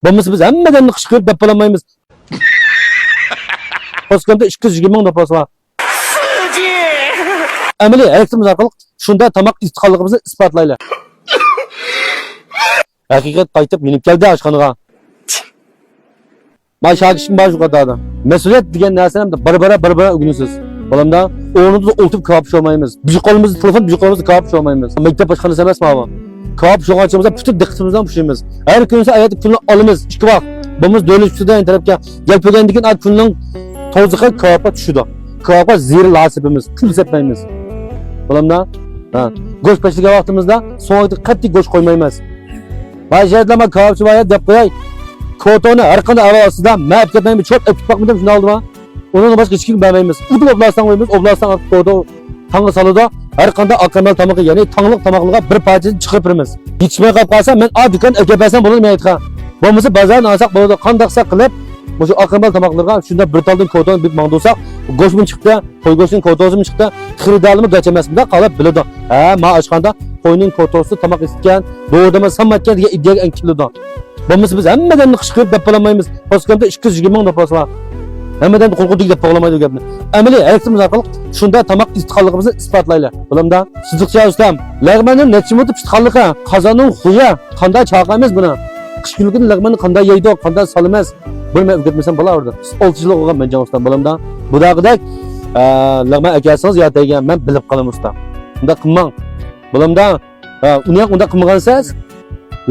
Bo'lmasa biz hammadan qishqirib deb olamaymiz. Toshkentda 220 ming depos bor. Amaliy elektrimiz orqali shunda tomoq istiqolligimizni isbotlaylar. Haqiqat qaytib minib keldi oshxonaga. Men shagishim bor shu qatorda. Mas'uliyat degan narsani bir-bira o'rganasiz. Bolamda o'rnida o'ltib ko'p olmaymiz. Bir qo'limizda telefon, bir qo'limizda ko'p olmaymiz. Maktab oshxonasi emas bu. Ko'p sho'g'achimizda putib diqqatimizdan pushimiz. Har kunsa ayat kunni olamiz 2 vaqt. Bumuz davlat ustidan tarafga gelpegendikin ad kunning to'ziqi ko'pga tushdi. Ko'pga zir lasibimiz, pul sepmaymiz. Bolamda ha, go'sht pishirgan vaqtimizda so'ngda qattiq go'sht qo'ymaymiz. Vaziyatlarma ko'pchi bayat deb qo'yay. Kotoni har qanday avosida ma'b ketmaymiz, cho'p etib boqmadim shuni oldima. Onun başka hiç kim vermeyimiz. Udu oblastan koyumuz, oblastan kodu tanrı salıda her kanda akamal tamakı yani tanrılık tamaklığa bir parçası çıkıpırımız. Geçmeye kapkalsam ben adükan ökepersen bulun meyitha. Bomuzu bazarın alsak bunu da kandaksa kılıp bu şu akamal tamaklığa şunda bir taldın kodunu bir mandolsak goşmun çıktı, koy goşun kodosu çıktı, kırıdalımı geçemezsin de kalıp bilirdi. Ma açkanda koyunun kodosu tamak isteyen doğudama sanmatken diye iddiaya enkilirdi. Bomuzu biz hemmeden kışkırıp depolamayımız. Toshkentda 220 ming depos var. Hemeden qo'rquvdik deb bog'lamaydi gapni. Amaliy elektrimiz orqali shunda tomoq istiqolligimizni isbotlaylar. Bilimda sizlikcha ustam. Lag'manning necha mudib istiqolligi, qozonning xuya, qanday chaqamiz buni. Qish kunligini lag'manni qanday yeydi, qanday solamiz. Bilmay o'rgatmasam bo'lardi. 6 yil o'qigan men jon ustam bilimda. Budaqidek lag'man akasingiz yo'tagan men bilib qolaman ustam. Unda qilmang. Bilimda uni unda qilmagansiz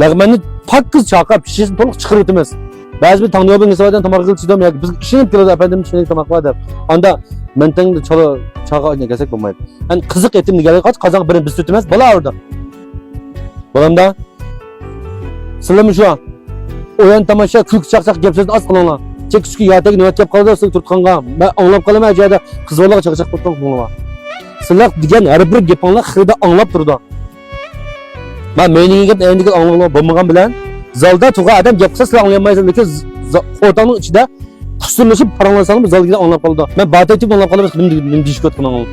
lag'manni pakkiz chaqab pishishni to'liq chiqarib o'tamiz. Bazı bir tanrı yolun nisbeten tamak kılçıdım ya biz işinip kiloda efendim işinip tamak var der. Anda menten çala çağa ne gesek bulmaydı. Yani kızık etim geldi kaç kazan benim biz tutmaz bala orada. Balamda sırlamı şu an. Oyan tamaşa kırk çaksak yapsız az kılınla. Çek şu yatek nöbet yap kaldı sık tutkanğa. Ben anlap kalamay acayda kız olarak çaksak tutkan bulma. Sırlak diyen her bir yapanlar xırda anlap durdu. Ben meyniğe git endiki anlap bulmagan bilen. Zalda tuğa adam yapsa silah anlayamayız. Lekin ortamın içinde kusurlaşıp paranlasanız zal gibi anlap kaldı. Ben bataytip anlap kalırız. Benim dişik ötkanım.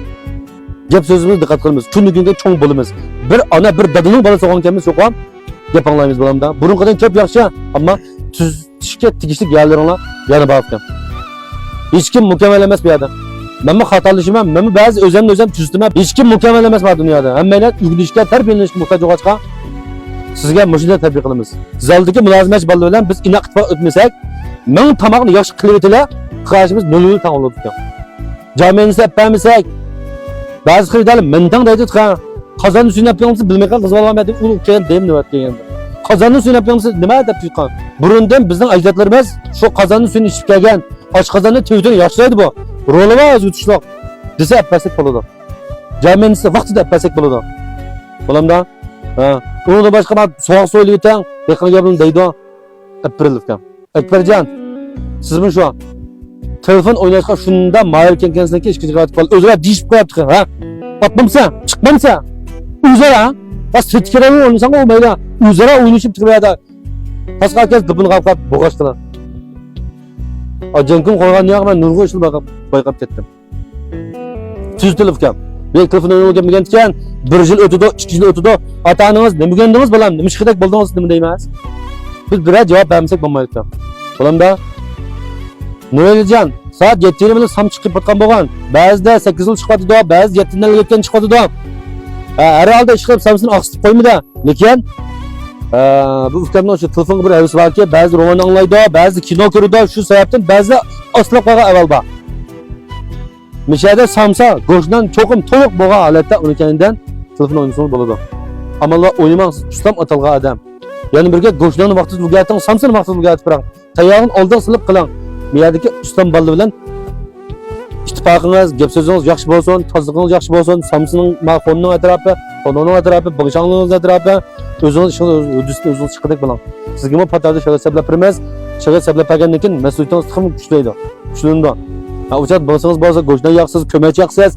Gap sözümüz dikkat kılımız. Tünlü günde çoğun bolumuz. Bir ana bir dadının balası olan kendimiz yok. Yap anlayımız balamda. Burun kadar köp yakşı ama tüşket tikişlik yerlerine yana bağırken. Hiç kim mükemmel emez bir adam. Ben mi hatalışım ben bazı özen tüzütüme. Hiç kim mükemmel emez var dünyada. Hem menet yükülüşke terbiyeleniş muhtaç olaçka. Sizge müşahede tabi kılımız. Zaldaki mülazimet balı bilen biz inak ittifak ötmesek, men tamaqni yaxshi qilib etile, qarashimiz nolini tan oladi ekan. Jamiyatni yapamsak, ba'zi xaridorlar mendan deydi, qozonni suyunib yapamsiz, bilmay qolib qizib olmaydi, u keyin deyim nima deganda. Qozonni suyunib yapamsiz, nima deb tuyqan. Burundan bizning ajdodlarimiz shu qozonni suyunib ichib kelgan, oshqozonni tevdini yaxshilaydi bu. Roli va o'zgutishloq desa yapmasak bo'ladi. Jamiyatni vaqtida yapmasak bo'ladi. Bo'lamda Onu da başka bir soğuk söyleyeten, yakın yapalım deydi o. Ekberilifken. Ekbercan, siz mi şu an? Telefon oynayışka şunda mahirken kendisine keşke çıkartıp kaldı. Özüne dişip koyaptık ha? Batmamsa, çıkmamsa. Üzere. Bas setkere oynaysan olmayla. Üzere oynayışıp çıkmaya da. Başka herkes dıpını kapkap boğaçtılar. Cenk'in koygan yağı ben Nurgu işini bayqap kettim. Tüz telefon. Ben telefon oynayken bilgendikken, bir yıl ötüdü, 2 yıl ötüdü. Ata-ananız ne bilgendiniz balam, nima şiqidek bo'ldingiz nima deymiz? Biz birer cevap vermesek bo'lmaydi. Balamda Noeljon, soat 7:20 da sam chiqib ketgan bo'lgan. Ba'zida 8 yil chiqadi da, ba'zi 7 yil ketgan chiqadi da. Har holda ish qilib samsini oqsitib qo'ymadi. Lekin bu ukamning o'sha telefon bir avisi borki, ba'zi roman anglaydi, ba'zi kino ko'radi, shu sababdan ba'zi oslab qolgan avval bor. Mishada samsa go'shtdan cho'qim to'liq bo'lgan holatda unikanidan telefon o'ynasang bo'ladi. Amallar oynamaqsız, ustam atalgan adam. Yani birga go'shtlarni vaqtida bulgating, samsini vaqtida bulgatib turing. Tayog'ini oldin silib qiling. Bu yerdagi ustam balli bilan ittifoqingiz, gap so'zingiz yaxshi bo'lsin, tozaligingiz yaxshi bo'lsin, samsining fonning atrofi, fonning atrofi, bog'chanligingiz atrofi, o'zingiz o'zingiz chiqadak bilan. Sizga bu patarda shag'al sablab turamiz. Shag'al sablab olgandan keyin mas'uliyatingiz ham kuchlaydi. Kuchlandi. O'chat bo'lsangiz bo'lsa go'shtdan yaqsiz, ko'mak yaqsiz,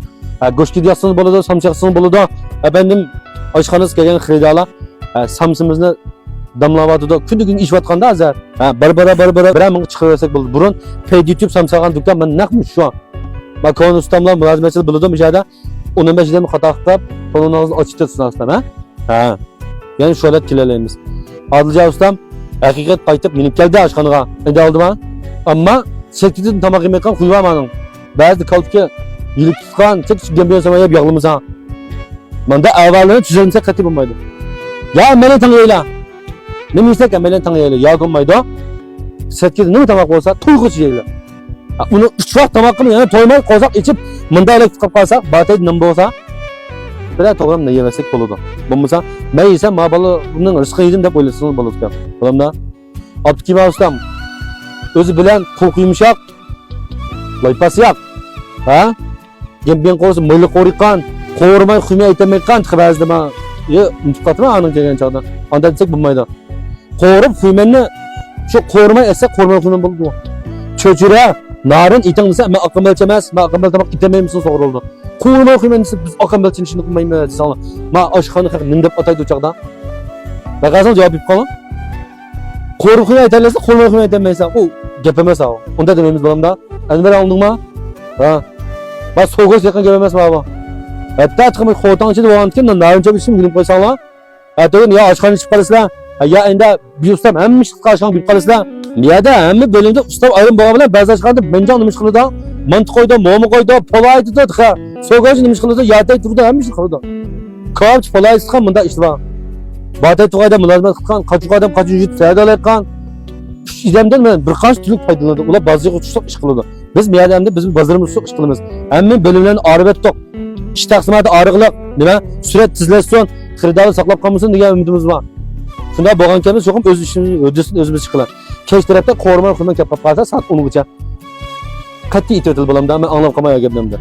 go'shtga yaqsiz bo'ladi, samchi yaqsiz bo'ladi. Efendim oshxonasiga kelgan xaridorlar samsimizni damlavatida kun ish vatqanda azar. Bir ming chiqarasak bo'ldi. Burun paid YouTube samsagan dukkan men naqmi shu. Makon ustamlar mulozimatchilik biladi mishada 15 dan xato qilib, qo'lingizni ochib tursangizlar, ha? Yani şu holat kelalaymiz. Adiljon ustam, Hakikat qaytib minib keldi oshxonaga. Endi oldima. Ammo sekkidan tomoq yemayotgan quyva mening. Ba'zi kaltga yilib tutgan, tek gembiyon samaya yog'limasa. Manda avvalini tuzilsa qat'iy bo'lmaydi. Ya meni tanlaylar. Nima istak meni tanlaylar. Ya bo'lmaydi. Sekkizda nima tomoq bo'lsa, to'yg'ich yeylar. Uni 3 vaqt tomoq qilib, yana to'ymay qozoq ichib, munda elak chiqib qolsa, batay nima bo'lsa, bilan to'g'ram ne yemaslik bo'ladi. Bo'lmasa, men yesam, ma bola bundan rizqi yedim deb o'ylasang bo'ladi ekan. Bilamda. Abdukim ustam o'zi bilan qo'l yumshoq, loypasi yo'q. Ha? Gembiyon qo'rsa mo'yli qo'riqqan, qo'rmay xumay aytamayotgan ba'zida men unutqatma aning kelgan chog'da. Anda desak bo'lmaydi. Qo'rib xuymanni shu qo'rmay esa qo'rmay xuyman bo'ldi. Cho'chira, narin iting desa, men aqlbalcha emas, men aqlbal tomoq itamaymisan to'g'ri bo'ldi. Qo'rmay xuyman desa, biz aqlbalchini shuni qilmaymiz desanlar. Men oshxona haq nim deb ataydi o'chaqda. Bag'azan javob berib qoling. Qo'rib xuyman aytaylarsa, qo'rmay xuyman aytamaysan. U gap emas o. Unda demaymiz bo'lamda. Anvar oldingmi? Ha. Bas so'g'is yaqin gap emas bu. Hatta chiqmay xo'tanchi deb olgandan keyin narincha ishim bilib qo'ysanglar. Aytgan ya oshxona chiqib qolasizlar. Ya endi bir ustam hamma ish qilishgan bilib qolasizlar. Niyada hamma bo'limda ustam ayrim bo'lgan bilan ba'zi chiqadi, menjon nima ish qiladi? Mantiq qo'ydi, mo'mi qo'ydi, polay aytdi, ha. So'g'is nima ish qiladi? Yatay turdi, hamma ish qiladi. Ko'p polay chiqqan bunda ish bor. Batay tuğayda mülazimet qilgan, qachuq adam qachuq yut saydalayotgan. Idamdan men bir qancha turli foydalanadi. Ular bozorga o'tishib ish qiladi. Biz miyadamda bizim bozorimizda ish qilamiz. Hamma bo'limlarni aribetdik. Ish taqsimoti oriqliq, nima? Surat tizlashsin, xaridorni saqlab qolmasin degan umidimiz bor. Shunda bo'lgan kamiz yo'qim o'z ishimizni o'zimiz qilamiz. Kech tarafda qo'rmay xurman kelib qolsa, soat 10gacha. Qat'iy aytib bo'lamda, men anglab qolmagan gapimda.